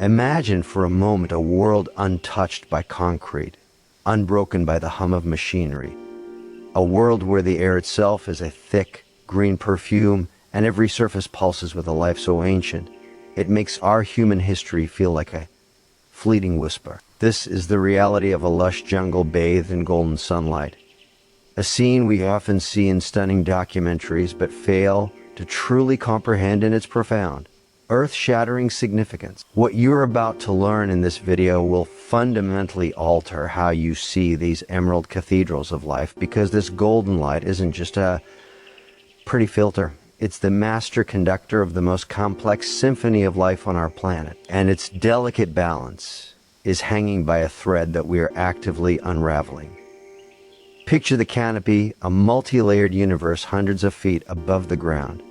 Imagine for a moment a world untouched by concrete, unbroken by the hum of machinery. A world where the air itself is a thick, green perfume and every surface pulses with a life so ancient, it makes our human history feel like a fleeting whisper. This is the reality of a lush jungle bathed in golden sunlight. A scene we often see in stunning documentaries but fail to truly comprehend in its profound, earth-shattering significance. What you're about to learn in this video will fundamentally alter how you see these emerald cathedrals of life, because this golden light isn't just a pretty filter. It's the master conductor of the most complex symphony of life on our planet, and its delicate balance is hanging by a thread that we are actively unraveling. Picture the canopy, a multi-layered universe hundreds of feet above the ground.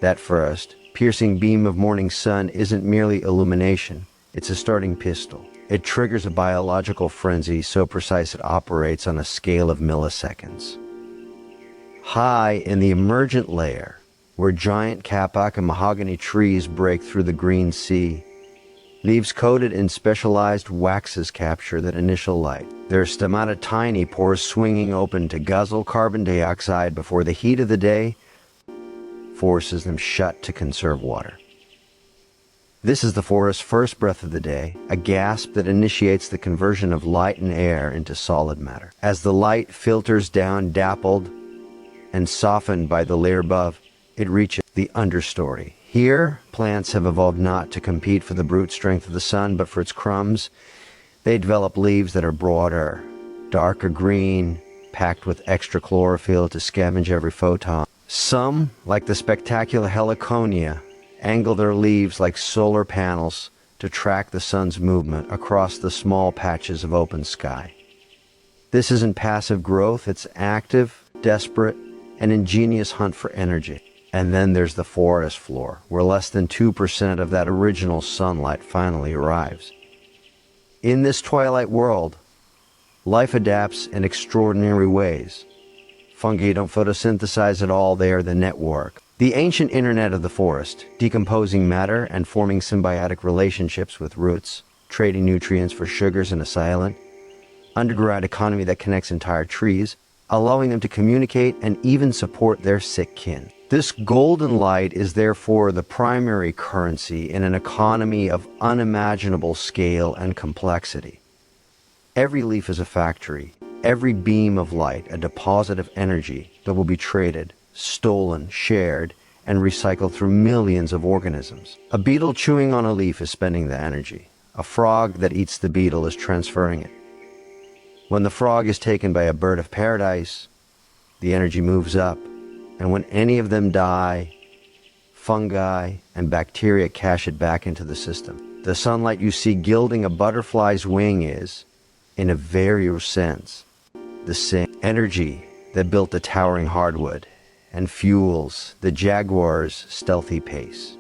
That first, piercing beam of morning sun isn't merely illumination, it's a starting pistol. It triggers a biological frenzy so precise it operates on a scale of milliseconds. High in the emergent layer, where giant kapok and mahogany trees break through the green sea, leaves coated in specialized waxes capture that initial light. Their stomata tiny pores swinging open to guzzle carbon dioxide before the heat of the day forces them shut to conserve water. This is the forest's first breath of the day, a gasp that initiates the conversion of light and air into solid matter. As the light filters down, dappled and softened by the layer above, it reaches the understory. Here, plants have evolved not to compete for the brute strength of the sun, but for its crumbs. They develop leaves that are broader, darker green, packed with extra chlorophyll to scavenge every photon. Some, like the spectacular heliconia, angle their leaves like solar panels to track the sun's movement across the small patches of open sky. This isn't passive growth, it's active, desperate, and ingenious hunt for energy. And then there's the forest floor, where less than 2% of that original sunlight finally arrives. In this twilight world, life adapts in extraordinary ways. Fungi don't photosynthesize at all, they are the network. The ancient internet of the forest, decomposing matter and forming symbiotic relationships with roots, trading nutrients for sugars in a silent, underground economy that connects entire trees, allowing them to communicate and even support their sick kin. This golden light is therefore the primary currency in an economy of unimaginable scale and complexity. Every leaf is a factory, every beam of light a deposit of energy that will be traded, stolen, shared, and recycled through millions of organisms. A beetle chewing on a leaf is spending the energy. A frog that eats the beetle is transferring it. When the frog is taken by a bird of paradise, the energy moves up. And when any of them die, fungi and bacteria cash it back into the system. The sunlight you see gilding a butterfly's wing is, in a very real sense, the same energy that built the towering hardwood and fuels the jaguar's stealthy pace.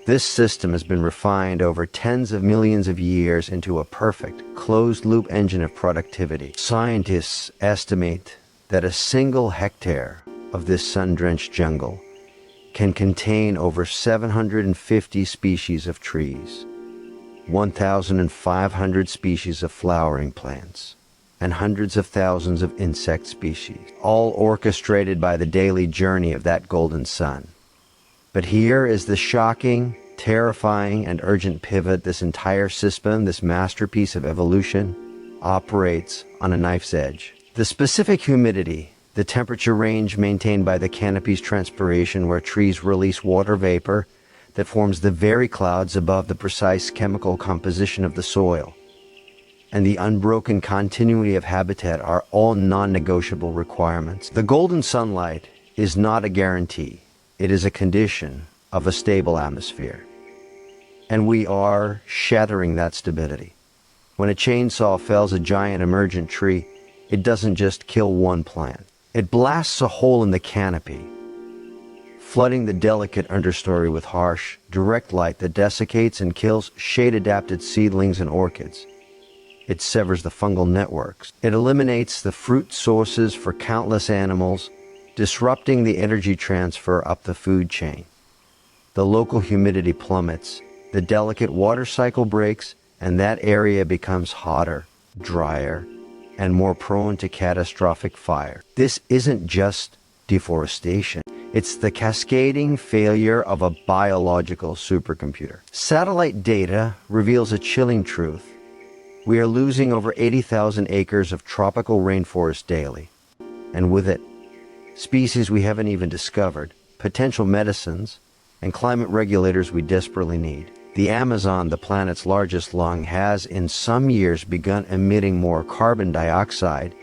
This system has been refined over tens of millions of years into a perfect, closed-loop engine of productivity. Scientists estimate that a single hectare of this sun-drenched jungle can contain over 750 species of trees, 1,500 species of flowering plants, and hundreds of thousands of insect species, all orchestrated by the daily journey of that golden sun. But here is the shocking, terrifying, and urgent pivot. This entire system, this masterpiece of evolution, operates on a knife's edge. The specific humidity, the temperature range maintained by the canopy's transpiration, where trees release water vapor that forms the very clouds above the precise chemical composition of the soil, and the unbroken continuity of habitat are all non-negotiable requirements. The golden sunlight is not a guarantee, it is a condition of a stable atmosphere. And we are shattering that stability. When a chainsaw fells a giant emergent tree, it doesn't just kill one plant. It blasts a hole in the canopy, flooding the delicate understory with harsh, direct light that desiccates and kills shade-adapted seedlings and orchids. It severs the fungal networks. It eliminates the fruit sources for countless animals, disrupting the energy transfer up the food chain. The local humidity plummets, the delicate water cycle breaks, and that area becomes hotter, drier, and more prone to catastrophic fire. This isn't just deforestation. It's the cascading failure of a biological supercomputer. Satellite data reveals a chilling truth. We are losing over 80,000 acres of tropical rainforest daily. And with it, species we haven't even discovered, potential medicines, and climate regulators we desperately need. The Amazon, the planet's largest lung, has in some years begun emitting more carbon dioxide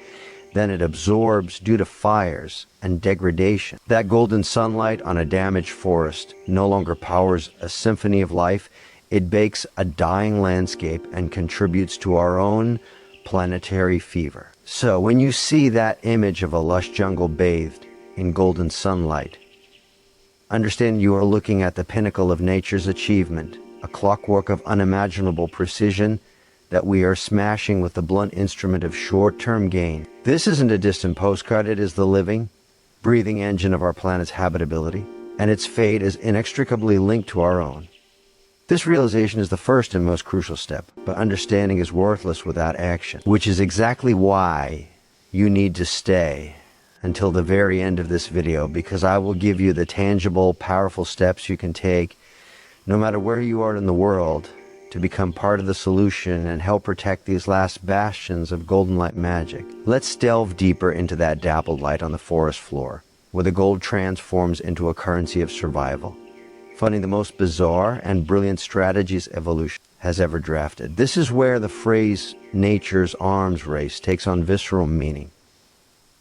than it absorbs due to fires and degradation. That golden sunlight on a damaged forest no longer powers a symphony of life. It bakes a dying landscape and contributes to our own planetary fever. So when you see that image of a lush jungle bathed in golden sunlight, understand you are looking at the pinnacle of nature's achievement, a clockwork of unimaginable precision that we are smashing with the blunt instrument of short-term gain. This isn't a distant postcard, it is the living, breathing engine of our planet's habitability, and its fate is inextricably linked to our own. This realization is the first and most crucial step, but understanding is worthless without action, which is exactly why you need to stay until the very end of this video, because I will give you the tangible, powerful steps you can take, no matter where you are in the world, to become part of the solution and help protect these last bastions of golden light magic. Let's delve deeper into that dappled light on the forest floor, where the gold transforms into a currency of survival, funding the most bizarre and brilliant strategies evolution has ever drafted. This is where the phrase nature's arms race takes on visceral meaning.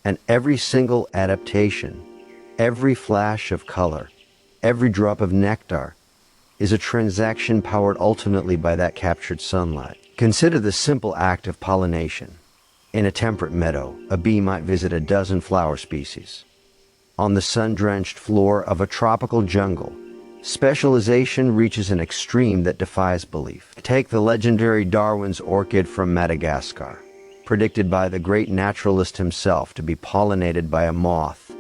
And every single adaptation, every flash of color, every drop of nectar is a transaction powered ultimately by that captured sunlight. Consider the simple act of pollination. In a temperate meadow, a bee might visit a dozen flower species. On the sun-drenched floor of a tropical jungle, specialization reaches an extreme that defies belief. Take the legendary Darwin's orchid from Madagascar, predicted by the great naturalist himself to be pollinated by a moth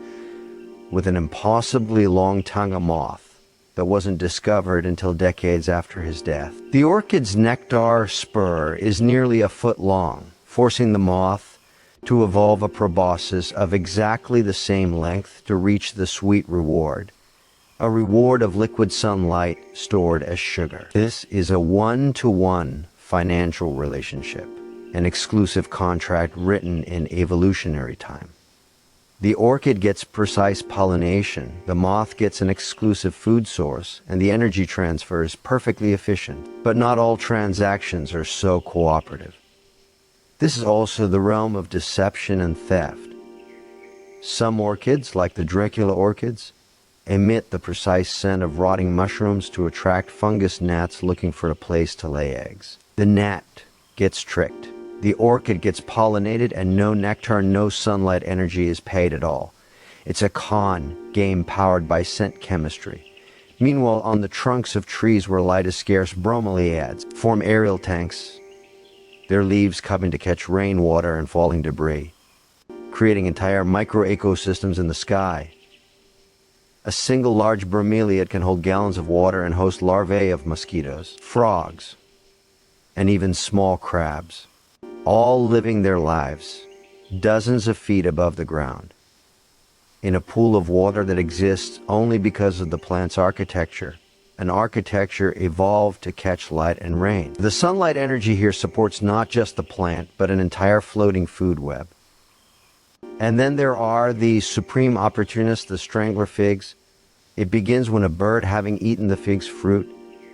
with an impossibly long tongue, a moth that wasn't discovered until decades after his death. The orchid's nectar spur is nearly a foot long, forcing the moth to evolve a proboscis of exactly the same length to reach the sweet reward, a reward of liquid sunlight stored as sugar. This is a one-to-one financial relationship, an exclusive contract written in evolutionary time. The orchid gets precise pollination, the moth gets an exclusive food source, and the energy transfer is perfectly efficient. But not all transactions are so cooperative. This is also the realm of deception and theft. Some orchids, like the Dracula orchids, emit the precise scent of rotting mushrooms to attract fungus gnats looking for a place to lay eggs. The gnat gets tricked. The orchid gets pollinated, and no nectar, no sunlight energy is paid at all. It's a con game powered by scent chemistry. Meanwhile, on the trunks of trees where light is scarce, bromeliads form aerial tanks, their leaves coming to catch rainwater and falling debris, creating entire micro-ecosystems in the sky. A single large bromeliad can hold gallons of water and host larvae of mosquitoes, frogs, and even small crabs, all living their lives dozens of feet above the ground, in a pool of water that exists only because of the plant's architecture, an architecture evolved to catch light and rain. The sunlight energy here supports not just the plant, but an entire floating food web. And then there are the supreme opportunists, the strangler figs. It begins when a bird, having eaten the fig's fruit,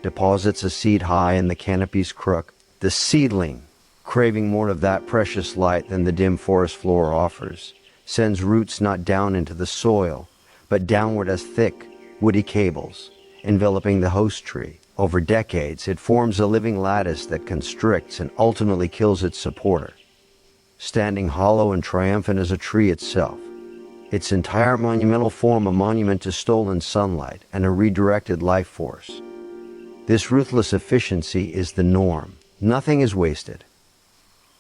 deposits a seed high in the canopy's crook. The seedling, craving more of that precious light than the dim forest floor offers, sends roots not down into the soil, but downward as thick, woody cables, enveloping the host tree. Over decades, it forms a living lattice that constricts and ultimately kills its supporter, standing hollow and triumphant as a tree itself. Its entire monumental form a monument to stolen sunlight and a redirected life force. This ruthless efficiency is the norm. Nothing is wasted.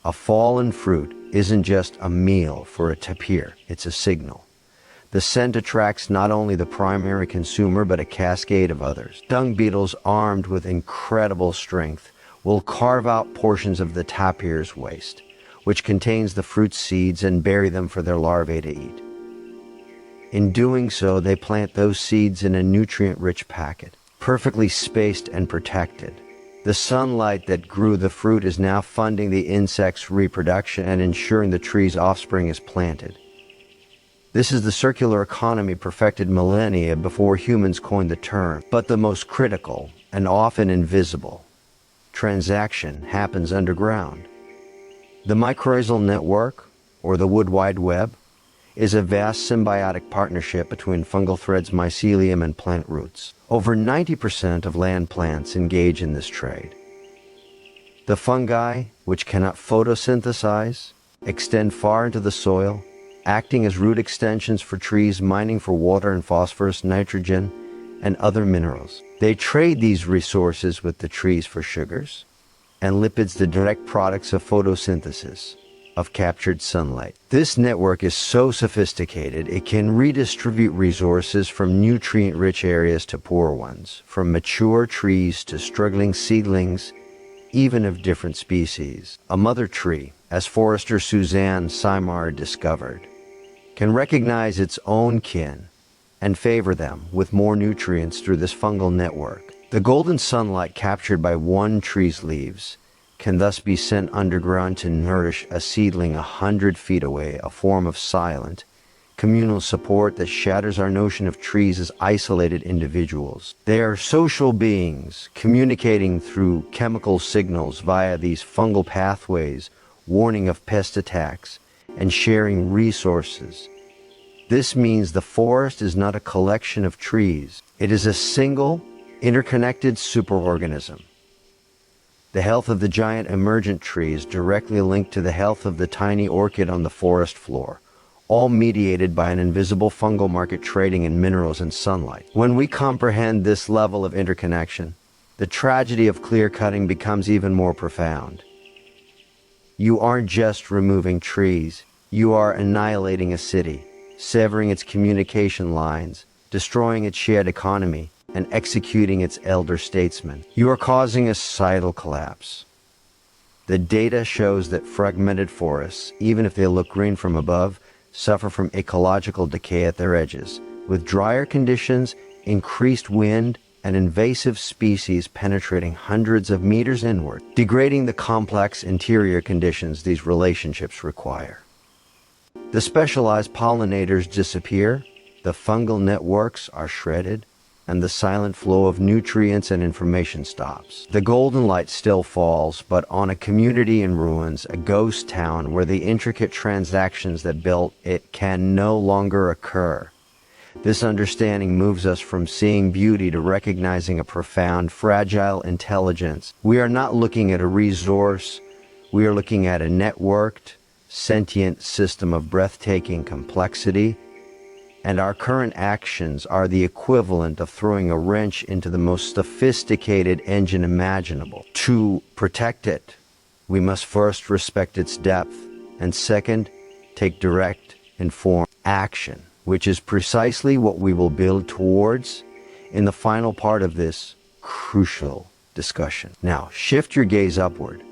A fallen fruit isn't just a meal for a tapir, it's a signal. The scent attracts not only the primary consumer but a cascade of others. Dung beetles armed with incredible strength will carve out portions of the tapir's waste, which contains the fruit seeds, and bury them for their larvae to eat. In doing so, they plant those seeds in a nutrient-rich packet, perfectly spaced and protected. The sunlight that grew the fruit is now funding the insect's reproduction and ensuring the tree's offspring is planted. This is the circular economy perfected millennia before humans coined the term. But the most critical, and often invisible, transaction happens underground. The mycorrhizal network, or the Wood Wide Web, is a vast symbiotic partnership between fungal threads, mycelium, and plant roots. Over 90% of land plants engage in this trade. The fungi, which cannot photosynthesize, extend far into the soil, acting as root extensions for trees, mining for water and phosphorus, nitrogen, and other minerals. They trade these resources with the trees for sugars and lipids, the direct products of photosynthesis, of captured sunlight. This network is so sophisticated it can redistribute resources from nutrient-rich areas to poor ones, from mature trees to struggling seedlings, even of different species. A mother tree, as forester Suzanne Simard discovered, can recognize its own kin and favor them with more nutrients through this fungal network. The golden sunlight captured by one tree's leaves can thus be sent underground to nourish a seedling 100 feet away, a form of silent, communal support that shatters our notion of trees as isolated individuals. They are social beings, communicating through chemical signals via these fungal pathways, warning of pest attacks, and sharing resources. This means the forest is not a collection of trees. It is a single, interconnected superorganism. The health of the giant emergent tree is directly linked to the health of the tiny orchid on the forest floor, all mediated by an invisible fungal market trading in minerals and sunlight. When we comprehend this level of interconnection, the tragedy of clear-cutting becomes even more profound. You aren't just removing trees, you are annihilating a city, severing its communication lines, destroying its shared economy, and executing its elder statesmen. You are causing a societal collapse. The data shows that fragmented forests, even if they look green from above, suffer from ecological decay at their edges, with drier conditions, increased wind, and invasive species penetrating hundreds of meters inward, degrading the complex interior conditions these relationships require. The specialized pollinators disappear, the fungal networks are shredded, and the silent flow of nutrients and information stops. The golden light still falls, but on a community in ruins, a ghost town where the intricate transactions that built it can no longer occur. This understanding moves us from seeing beauty to recognizing a profound, fragile intelligence. We are not looking at a resource, we are looking at a networked, sentient system of breathtaking complexity, and our current actions are the equivalent of throwing a wrench into the most sophisticated engine imaginable. To protect it, we must first respect its depth, and second, take direct, informed action, which is precisely what we will build towards in the final part of this crucial discussion. Now, shift your gaze upward,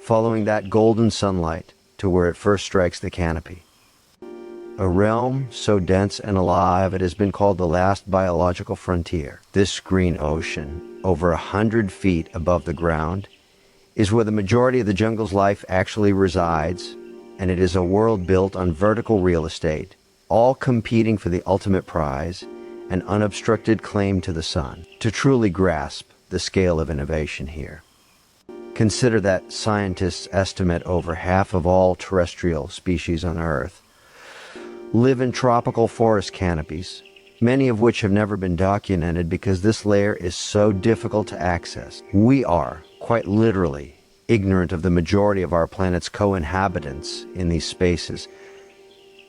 following that golden sunlight to where it first strikes the canopy. A realm so dense and alive it has been called the last biological frontier. This green ocean, over 100 feet above the ground, is where the majority of the jungle's life actually resides, and it is a world built on vertical real estate, all competing for the ultimate prize, an unobstructed claim to the sun. To truly grasp the scale of innovation here, consider that scientists estimate over half of all terrestrial species on Earth live in tropical forest canopies, many of which have never been documented because this layer is so difficult to access. We are, quite literally, ignorant of the majority of our planet's co-inhabitants in these spaces.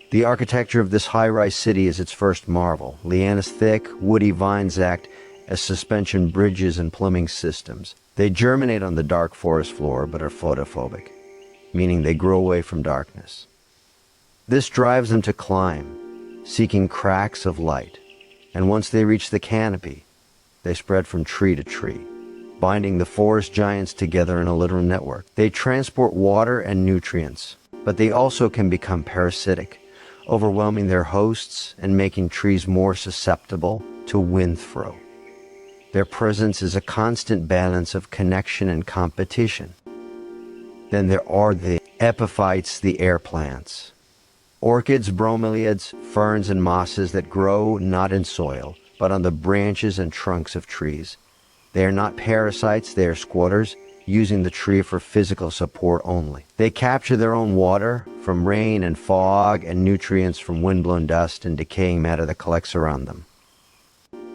The architecture of this high-rise city is its first marvel. Lianas thick, woody vines act as suspension bridges and plumbing systems. They germinate on the dark forest floor but are photophobic, meaning they grow away from darkness. This drives them to climb, seeking cracks of light. And once they reach the canopy, they spread from tree to tree, binding the forest giants together in a literal network. They transport water and nutrients, but they also can become parasitic, overwhelming their hosts and making trees more susceptible to wind throw. Their presence is a constant balance of connection and competition. Then there are the epiphytes, the air plants. Orchids, bromeliads, ferns, and mosses that grow not in soil, but on the branches and trunks of trees. They are not parasites, they are squatters, using the tree for physical support only. They capture their own water from rain and fog and nutrients from windblown dust and decaying matter that collects around them.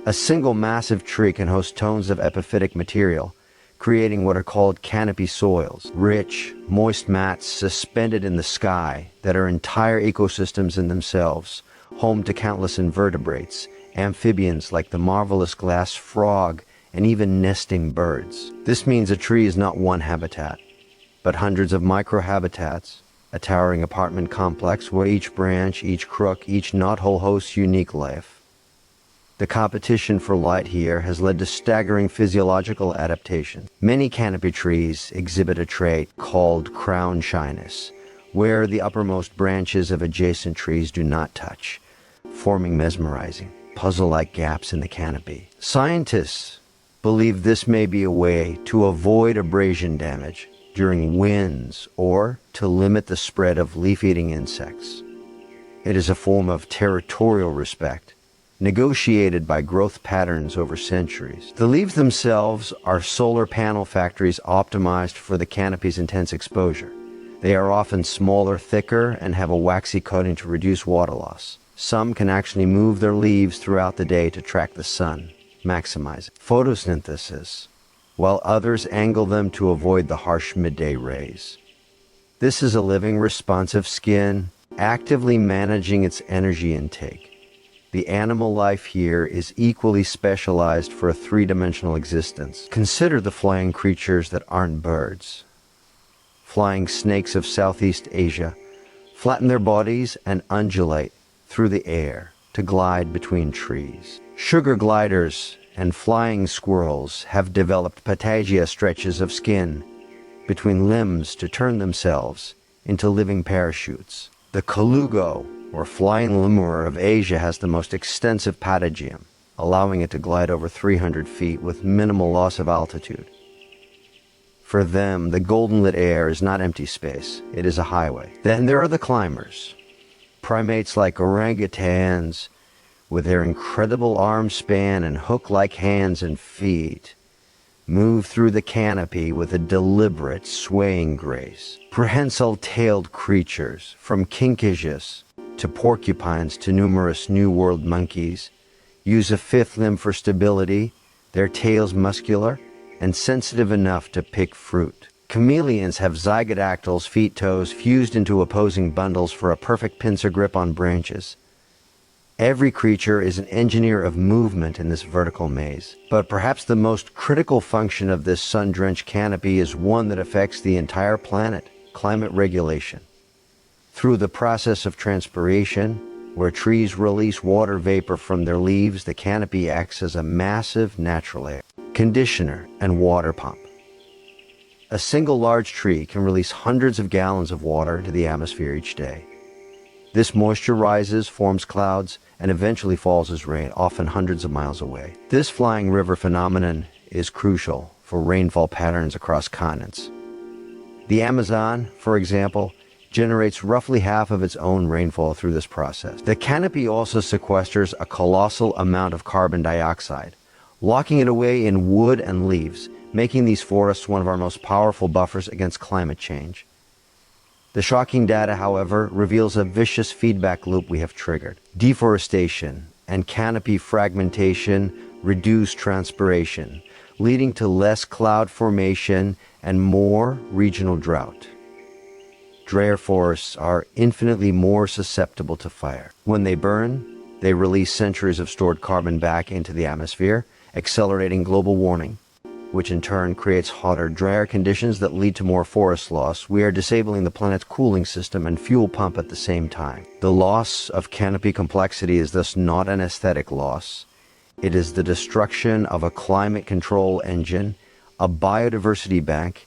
A single massive tree can host tons of epiphytic material, creating what are called canopy soils, rich, moist mats suspended in the sky that are entire ecosystems in themselves, home to countless invertebrates, amphibians like the marvelous glass frog, and even nesting birds. This means a tree is not one habitat, but hundreds of microhabitats, a towering apartment complex where each branch, each crook, each knothole hosts unique life. The competition for light here has led to staggering physiological adaptation. Many canopy trees exhibit a trait called crown shyness, where the uppermost branches of adjacent trees do not touch, forming mesmerizing, puzzle-like gaps in the canopy. Scientists believe this may be a way to avoid abrasion damage during winds or to limit the spread of leaf-eating insects. It is a form of territorial respect, negotiated by growth patterns over centuries. The leaves themselves are solar panel factories optimized for the canopy's intense exposure. They are often smaller, thicker, and have a waxy coating to reduce water loss. Some can actually move their leaves throughout the day to track the sun, maximizing photosynthesis, while others angle them to avoid the harsh midday rays. This is a living, responsive skin, actively managing its energy intake. The animal life here is equally specialized for a three-dimensional existence. Consider the flying creatures that aren't birds. Flying snakes of Southeast Asia flatten their bodies and undulate through the air to glide between trees. Sugar gliders and flying squirrels have developed patagia stretches of skin between limbs to turn themselves into living parachutes. The colugo, or flying lemur of Asia, has the most extensive patagium, allowing it to glide over 300 feet with minimal loss of altitude. For them, the golden lit air is not empty space, it is a highway. Then there are the climbers, primates like orangutans, with their incredible arm span and hook-like hands and feet, move through the canopy with a deliberate, swaying grace. Prehensile-tailed creatures, from kinkajous to porcupines to numerous New World monkeys, use a fifth limb for stability, their tails muscular and sensitive enough to pick fruit. Chameleons have zygodactyls, feet-toes, fused into opposing bundles for a perfect pincer grip on branches. Every creature is an engineer of movement in this vertical maze. But perhaps the most critical function of this sun-drenched canopy is one that affects the entire planet: climate regulation. Through the process of transpiration, where trees release water vapor from their leaves, the canopy acts as a massive natural air conditioner and water pump. A single large tree can release hundreds of gallons of water into the atmosphere each day. This moisture rises, forms clouds, and eventually falls as rain, often hundreds of miles away. This flying river phenomenon is crucial for rainfall patterns across continents. The Amazon, for example, generates roughly half of its own rainfall through this process. The canopy also sequesters a colossal amount of carbon dioxide, locking it away in wood and leaves, making these forests one of our most powerful buffers against climate change. The shocking data, however, reveals a vicious feedback loop we have triggered. Deforestation and canopy fragmentation reduce transpiration, leading to less cloud formation and more regional drought. Drier forests are infinitely more susceptible to fire. When they burn, they release centuries of stored carbon back into the atmosphere, accelerating global warming, which in turn creates hotter, drier conditions that lead to more forest loss. We are disabling the planet's cooling system and fuel pump at the same time. The loss of canopy complexity is thus not an aesthetic loss. It is the destruction of a climate control engine, a biodiversity bank,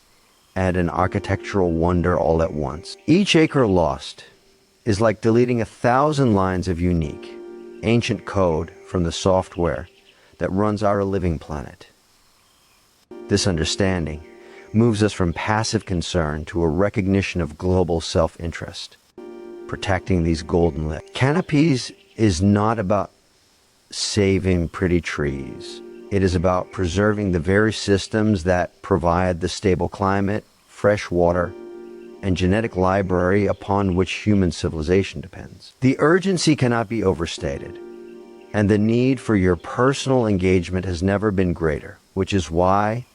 and an architectural wonder all at once. Each acre lost is like deleting 1,000 lines of unique, ancient code from the software that runs our living planet. This understanding moves us from passive concern to a recognition of global self-interest, protecting these golden lips. Canopies is not about saving pretty trees. It is about preserving the very systems that provide the stable climate, fresh water, and genetic library upon which human civilization depends. The urgency cannot be overstated, and the need for your personal engagement has never been greater, which is why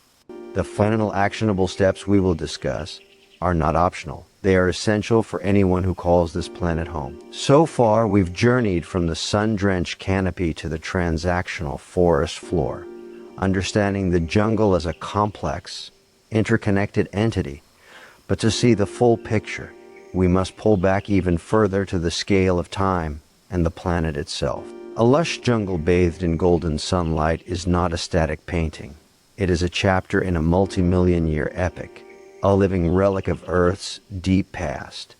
the final actionable steps we will discuss are not optional. They are essential for anyone who calls this planet home. So far, we've journeyed from the sun-drenched canopy to the transactional forest floor, understanding the jungle as a complex, interconnected entity. But to see the full picture, we must pull back even further to the scale of time and the planet itself. A lush jungle bathed in golden sunlight is not a static painting. It is a chapter in a multi-million-year epic, a living relic of Earth's deep past,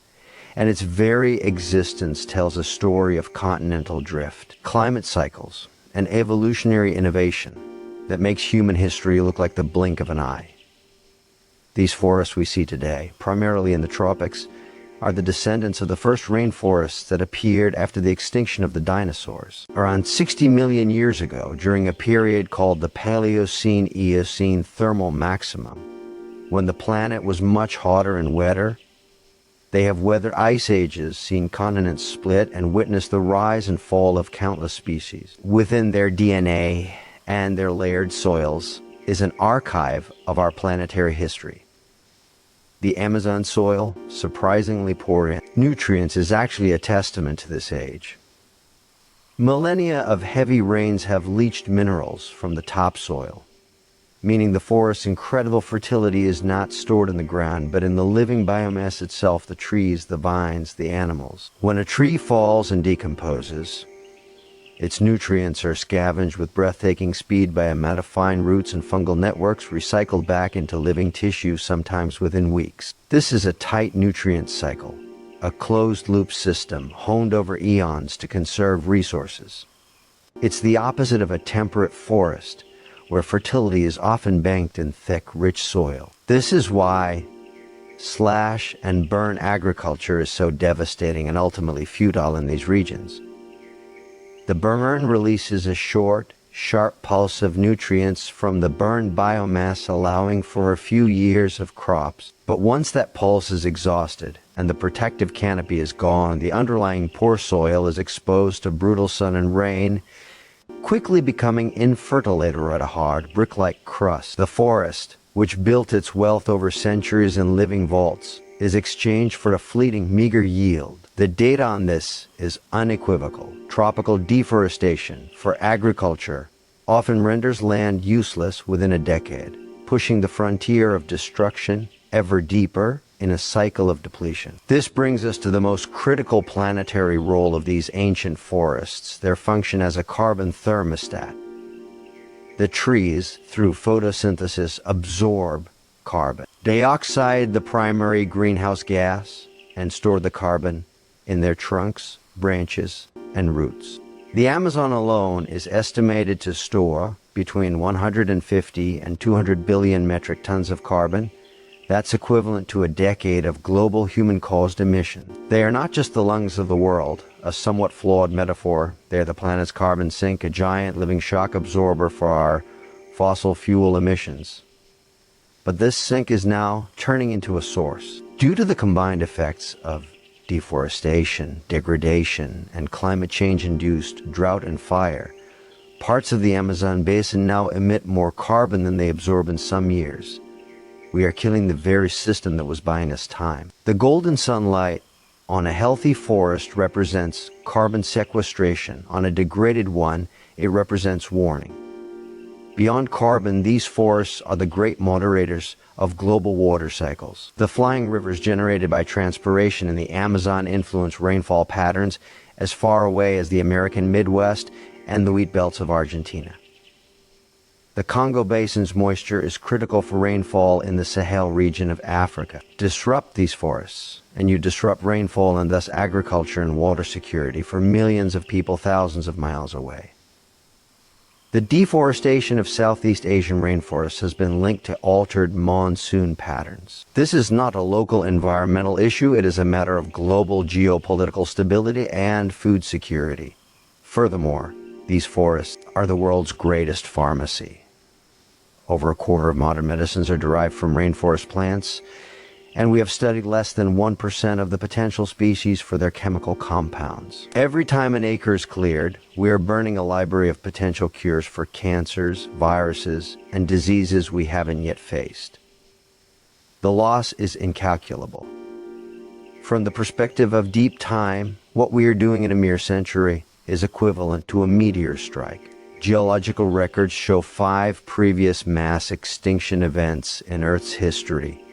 and its very existence tells a story of continental drift, climate cycles, and evolutionary innovation that makes human history look like the blink of an eye. These forests we see today, primarily in the tropics, are the descendants of the first rainforests that appeared after the extinction of the dinosaurs, around 60 million years ago, during a period called the Paleocene-Eocene thermal maximum. When the planet was much hotter and wetter, they have weathered ice ages, seen continents split, and witnessed the rise and fall of countless species. Within their DNA and their layered soils is an archive of our planetary history. The Amazon soil, surprisingly poor in nutrients, is actually a testament to this age. Millennia of heavy rains have leached minerals from the topsoil, meaning the forest's incredible fertility is not stored in the ground, but in the living biomass itself, the trees, the vines, the animals. When a tree falls and decomposes, its nutrients are scavenged with breathtaking speed by a mat of fine roots and fungal networks, recycled back into living tissue, sometimes within weeks. This is a tight nutrient cycle, a closed-loop system honed over eons to conserve resources. It's the opposite of a temperate forest, where fertility is often banked in thick, rich soil. This is why slash and burn agriculture is so devastating and ultimately futile in these regions. The burn releases a short, sharp pulse of nutrients from the burned biomass, allowing for a few years of crops. But once that pulse is exhausted and the protective canopy is gone, the underlying poor soil is exposed to brutal sun and rain, quickly becoming infertile at a hard, brick-like crust. The forest, which built its wealth over centuries in living vaults, is exchanged for a fleeting, meager yield. The data on this is unequivocal. Tropical deforestation for agriculture often renders land useless within a decade, pushing the frontier of destruction ever deeper in a cycle of depletion. This brings us to the most critical planetary role of these ancient forests, their function as a carbon thermostat. The trees, through photosynthesis, absorb carbon dioxide, the primary greenhouse gas, and store the carbon in their trunks, branches, and roots. The Amazon alone is estimated to store between 150 and 200 billion metric tons of carbon. That's equivalent to a decade of global human-caused emissions. They are not just the lungs of the world, a somewhat flawed metaphor. They are the planet's carbon sink, a giant living shock absorber for our fossil fuel emissions. But this sink is now turning into a source. Due to the combined effects of deforestation, degradation, and climate change-induced drought and fire, parts of the Amazon basin now emit more carbon than they absorb in some years. We are killing the very system that was buying us time. The golden sunlight on a healthy forest represents carbon sequestration. On a degraded one, it represents warning. Beyond carbon, these forests are the great moderators of global water cycles. The flying rivers generated by transpiration in the Amazon influence rainfall patterns as far away as the American Midwest and the wheat belts of Argentina. The Congo Basin's moisture is critical for rainfall in the Sahel region of Africa. Disrupt these forests, and you disrupt rainfall and thus agriculture and water security for millions of people thousands of miles away. The deforestation of Southeast Asian rainforests has been linked to altered monsoon patterns. This is not a local environmental issue, it is a matter of global geopolitical stability and food security. Furthermore, these forests are the world's greatest pharmacy. Over a quarter of modern medicines are derived from rainforest plants, and we have studied less than 1% of the potential species for their chemical compounds. Every time an acre is cleared, we are burning a library of potential cures for cancers, viruses, and diseases we haven't yet faced. The loss is incalculable. From the perspective of deep time, what we are doing in a mere century is equivalent to a meteor strike. Geological records show 5 previous mass extinction events in Earth's history,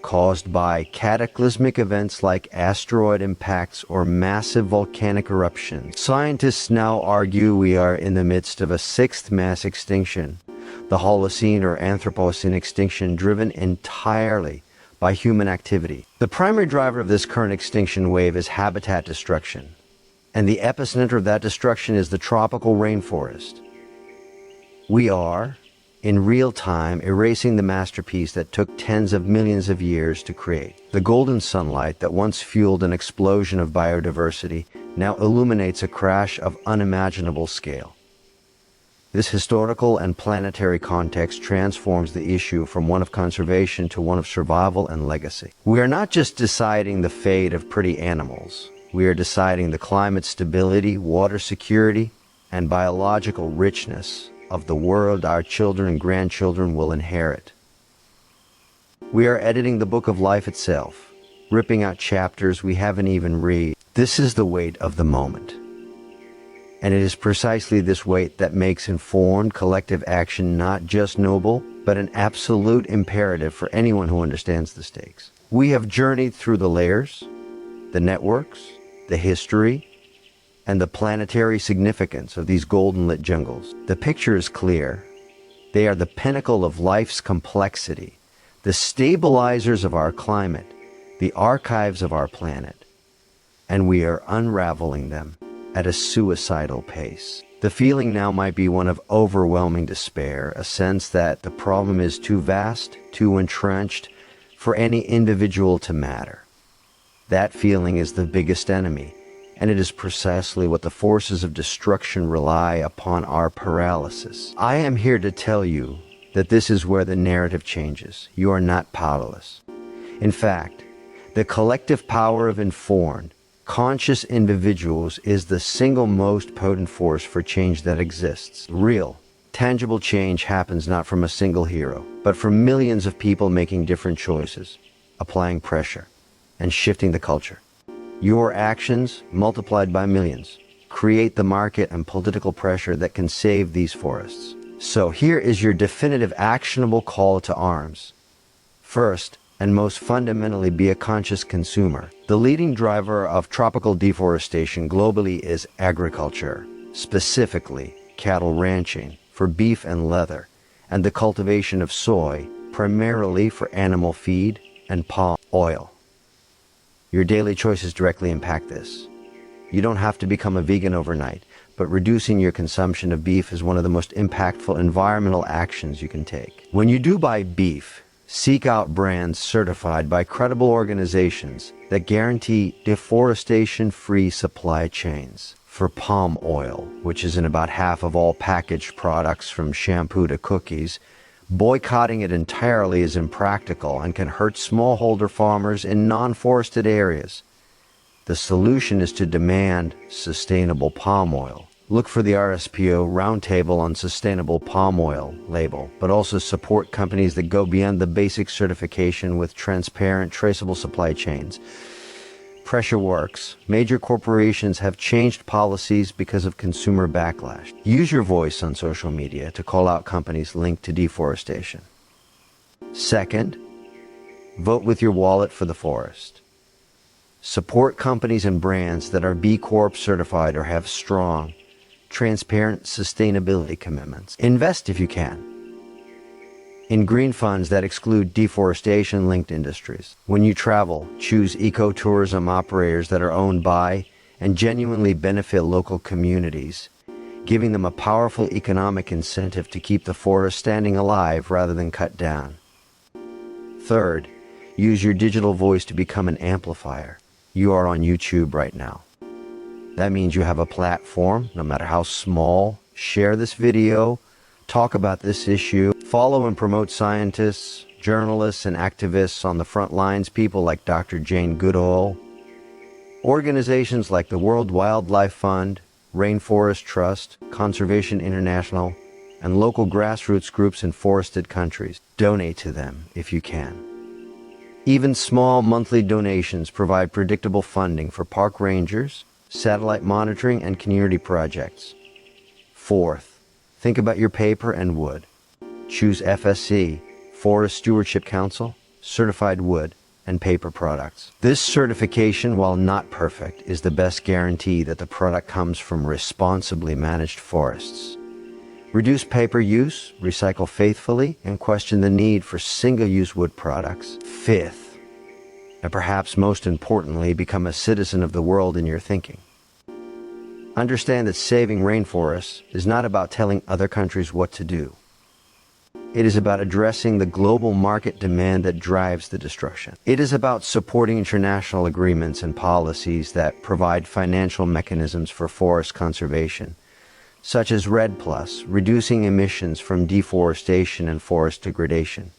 caused by cataclysmic events like asteroid impacts or massive volcanic eruptions. Scientists now argue we are in the midst of a 6th mass extinction, the Holocene or Anthropocene extinction, driven entirely by human activity. The primary driver of this current extinction wave is habitat destruction, and the epicenter of that destruction is the tropical rainforest. We are, in real time, erasing the masterpiece that took tens of millions of years to create. The golden sunlight that once fueled an explosion of biodiversity now illuminates a crash of unimaginable scale. This historical and planetary context transforms the issue from one of conservation to one of survival and legacy. We are not just deciding the fate of pretty animals. We are deciding the climate stability, water security, and biological richness of the world our children and grandchildren will inherit. We are editing the book of life itself, ripping out chapters we haven't even read. This is the weight of the moment. And it is precisely this weight that makes informed collective action not just noble, but an absolute imperative for anyone who understands the stakes. We have journeyed through the layers, the networks, the history, and the planetary significance of these golden-lit jungles. The picture is clear. They are the pinnacle of life's complexity, the stabilizers of our climate, the archives of our planet, and we are unraveling them at a suicidal pace. The feeling now might be one of overwhelming despair, a sense that the problem is too vast, too entrenched for any individual to matter. That feeling is the biggest enemy, and it is precisely what the forces of destruction rely upon our paralysis. I am here to tell you that this is where the narrative changes. You are not powerless. In fact, the collective power of informed, conscious individuals is the single most potent force for change that exists. Real, tangible change happens not from a single hero, but from millions of people making different choices, applying pressure, and shifting the culture. Your actions, multiplied by millions, create the market and political pressure that can save these forests. So here is your definitive actionable call to arms. First, and most fundamentally, be a conscious consumer. The leading driver of tropical deforestation globally is agriculture, specifically cattle ranching for beef and leather, and the cultivation of soy, primarily for animal feed and palm oil. Your daily choices directly impact this. You don't have to become a vegan overnight, but reducing your consumption of beef is one of the most impactful environmental actions you can take. When you do buy beef, seek out brands certified by credible organizations that guarantee deforestation-free supply chains. For palm oil, which is in about half of all packaged products from shampoo to cookies, boycotting it entirely is impractical and can hurt smallholder farmers in non-forested areas. The solution is to demand sustainable palm oil. Look for the RSPO Roundtable on Sustainable Palm Oil label, but also support companies that go beyond the basic certification with transparent, traceable supply chains. Pressure works. Major corporations have changed policies because of consumer backlash. Use your voice on social media to call out companies linked to deforestation. Second, vote with your wallet for the forest. Support companies and brands that are B Corp certified or have strong, transparent sustainability commitments. Invest if you can in green funds that exclude deforestation-linked industries. When you travel, choose ecotourism operators that are owned by and genuinely benefit local communities, giving them a powerful economic incentive to keep the forest standing alive rather than cut down. Third, use your digital voice to become an amplifier. You are on YouTube right now. That means you have a platform, no matter how small. Share this video, talk about this issue, follow and promote scientists, journalists, and activists on the front lines, people like Dr. Jane Goodall, organizations like the World Wildlife Fund, Rainforest Trust, Conservation International, and local grassroots groups in forested countries. Donate to them if you can. Even small monthly donations provide predictable funding for park rangers, satellite monitoring, and community projects. Fourth, think about your paper and wood. Choose FSC, Forest Stewardship Council, certified wood and paper products. This certification, while not perfect, is the best guarantee that the product comes from responsibly managed forests. Reduce paper use, recycle faithfully, and question the need for single-use wood products. Fifth, and perhaps most importantly, become a citizen of the world in your thinking. Understand that saving rainforests is not about telling other countries what to do. It is about addressing the global market demand that drives the destruction. It is about supporting international agreements and policies that provide financial mechanisms for forest conservation, such as REDD+, reducing emissions from deforestation and forest degradation,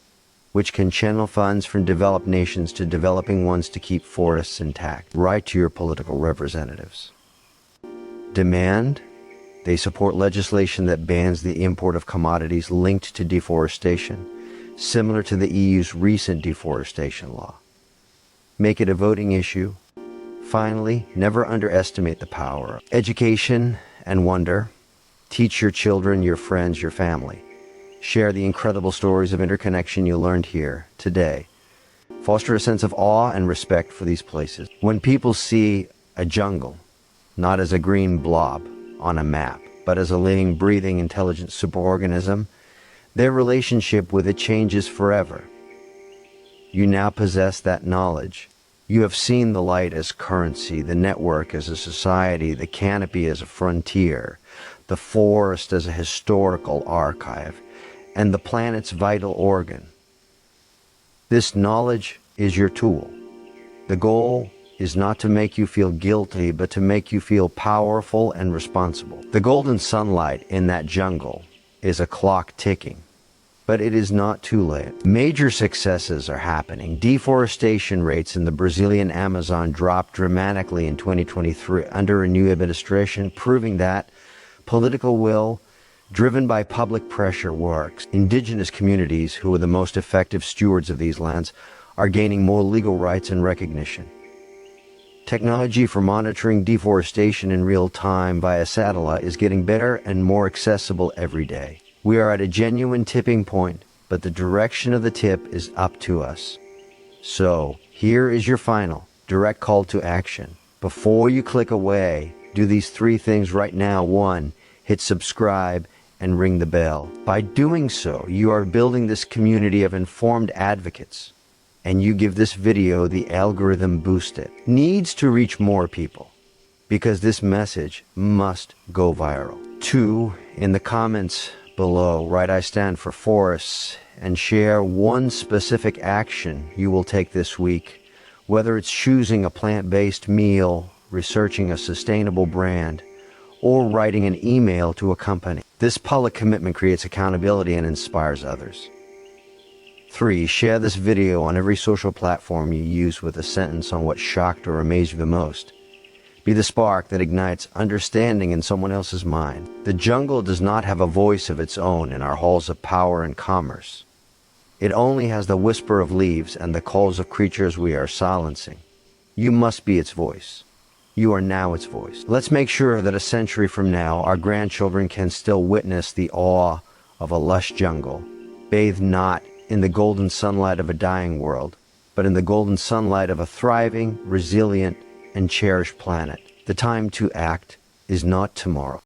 which can channel funds from developed nations to developing ones to keep forests intact. Write to your political representatives. Demand. They support legislation that bans the import of commodities linked to deforestation, similar to the EU's recent deforestation law. Make it a voting issue. Finally, never underestimate the power of education and wonder. Teach your children, your friends, your family. Share the incredible stories of interconnection you learned here today. Foster a sense of awe and respect for these places. When people see a jungle, not as a green blob on a map, but as a living, breathing, intelligent superorganism, their relationship with it changes forever. You now possess that knowledge. You have seen the light as currency, the network as a society, the canopy as a frontier, the forest as a historical archive, and the planet's vital organ. This knowledge is your tool. The goal is not to make you feel guilty, but to make you feel powerful and responsible. The golden sunlight in that jungle is a clock ticking, but it is not too late. Major successes are happening. Deforestation rates in the Brazilian Amazon dropped dramatically in 2023 under a new administration, proving that political will, driven by public pressure, works. Indigenous communities, who are the most effective stewards of these lands, are gaining more legal rights and recognition. Technology for monitoring deforestation in real time via satellite is getting better and more accessible every day. We are at a genuine tipping point, but the direction of the tip is up to us. So, here is your final, direct call to action. Before you click away, do these 3 things right now. 1, hit subscribe and ring the bell. By doing so, you are building this community of informed advocates, and you give this video the algorithm boost it. Needs to reach more people, because this message must go viral. 2, in the comments below, write "I stand for forests" and share one specific action you will take this week, whether it's choosing a plant-based meal, researching a sustainable brand, or writing an email to a company. This public commitment creates accountability and inspires others. 3, share this video on every social platform you use with a sentence on what shocked or amazed you the most. Be the spark that ignites understanding in someone else's mind. The jungle does not have a voice of its own in our halls of power and commerce. It only has the whisper of leaves and the calls of creatures we are silencing. You must be its voice. You are now its voice. Let's make sure that a century from now, our grandchildren can still witness the awe of a lush jungle, bathed not in the golden sunlight of a dying world, but in the golden sunlight of a thriving, resilient, and cherished planet. The time to act is not tomorrow.